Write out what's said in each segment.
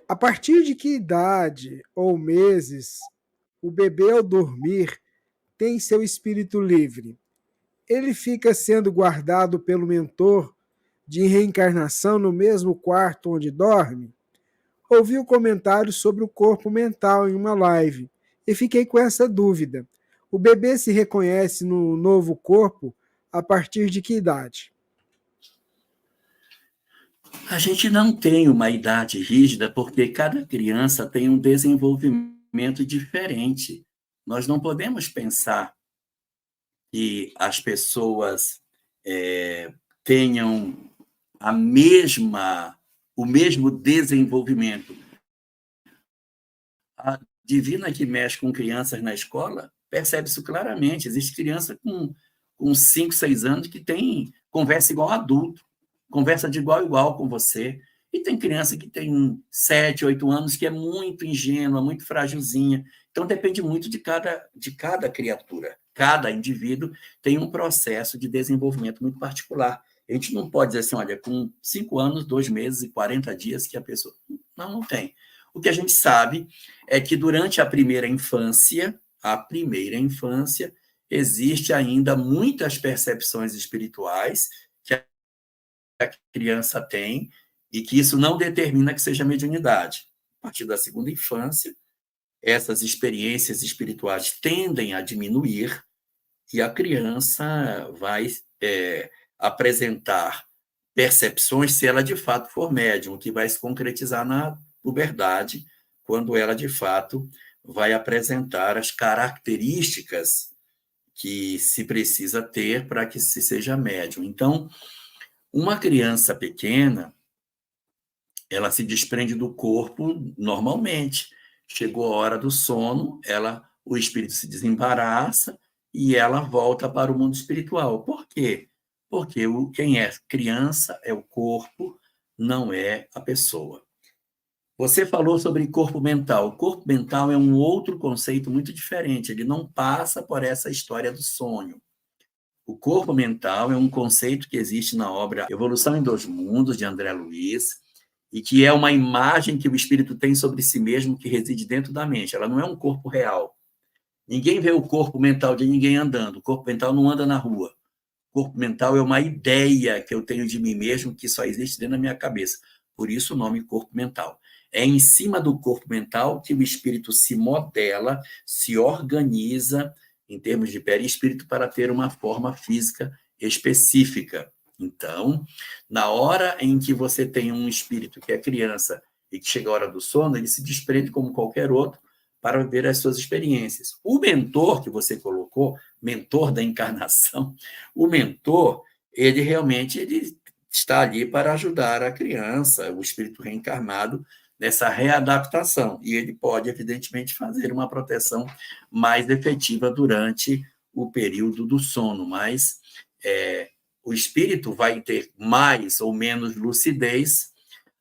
A partir de que idade ou meses o bebê, ao dormir, tem seu espírito livre? Ele fica sendo guardado pelo mentor de reencarnação no mesmo quarto onde dorme? Ouvi o comentário sobre o corpo mental em uma live e fiquei com essa dúvida. O bebê se reconhece no novo corpo a partir de que idade? A gente não tem uma idade rígida porque cada criança tem um desenvolvimento diferente. Nós não podemos pensar que as pessoas tenham a mesma, o mesmo desenvolvimento. A Divina que mexe com crianças na escola percebe isso claramente. Existe criança com 5, 6 anos que tem conversa igual adulto, conversa de igual a igual com você. E tem criança que tem 7, 8 anos que é muito ingênua, muito frágilzinha. Então, depende muito de cada criatura. Cada indivíduo tem um processo de desenvolvimento muito particular. A gente não pode dizer assim, olha, com 5 anos, 2 meses e 40 dias que a pessoa... Não tem. O que a gente sabe é que durante a primeira infância, existe ainda muitas percepções espirituais que a criança tem e que isso não determina que seja mediunidade. A partir da segunda infância, essas experiências espirituais tendem a diminuir e a criança vai apresentar percepções se ela de fato for médium, que vai se concretizar na puberdade, quando ela de fato vai apresentar as características que se precisa ter para que se seja médium. Então, uma criança pequena, ela se desprende do corpo normalmente. Chegou a hora do sono, o espírito se desembaraça e ela volta para o mundo espiritual. Por quê? Porque quem é criança é o corpo, não é a pessoa. Você falou sobre corpo mental. O corpo mental é um outro conceito muito diferente. Ele não passa por essa história do sonho. O corpo mental é um conceito que existe na obra Evolução em Dois Mundos, de André Luiz, e que é uma imagem que o espírito tem sobre si mesmo que reside dentro da mente. Ela não é um corpo real. Ninguém vê o corpo mental de ninguém andando. O corpo mental não anda na rua. O corpo mental é uma ideia que eu tenho de mim mesmo que só existe dentro da minha cabeça. Por isso o nome corpo mental. É em cima do corpo mental que o espírito se modela, se organiza em termos de perispírito para ter uma forma física específica. Então, na hora em que você tem um espírito que é criança e que chega a hora do sono, ele se desprende como qualquer outro para ver as suas experiências. O mentor que você colocou, mentor da encarnação, o mentor, ele realmente ele está ali para ajudar a criança, o espírito reencarnado, nessa readaptação. E ele pode, evidentemente, fazer uma proteção mais efetiva durante o período do sono, mas o espírito vai ter mais ou menos lucidez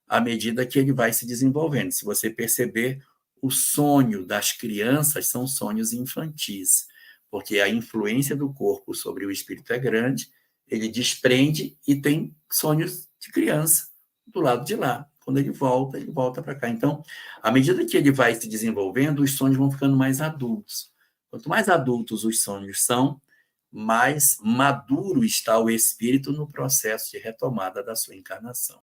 à medida que ele vai se desenvolvendo. Se você perceber, o sonho das crianças são sonhos infantis, porque a influência do corpo sobre o espírito é grande, ele desprende e tem sonhos de criança do lado de lá. Quando ele volta para cá. Então, à medida que ele vai se desenvolvendo, os sonhos vão ficando mais adultos. Quanto mais adultos os sonhos são, mais maduro está o espírito no processo de retomada da sua encarnação.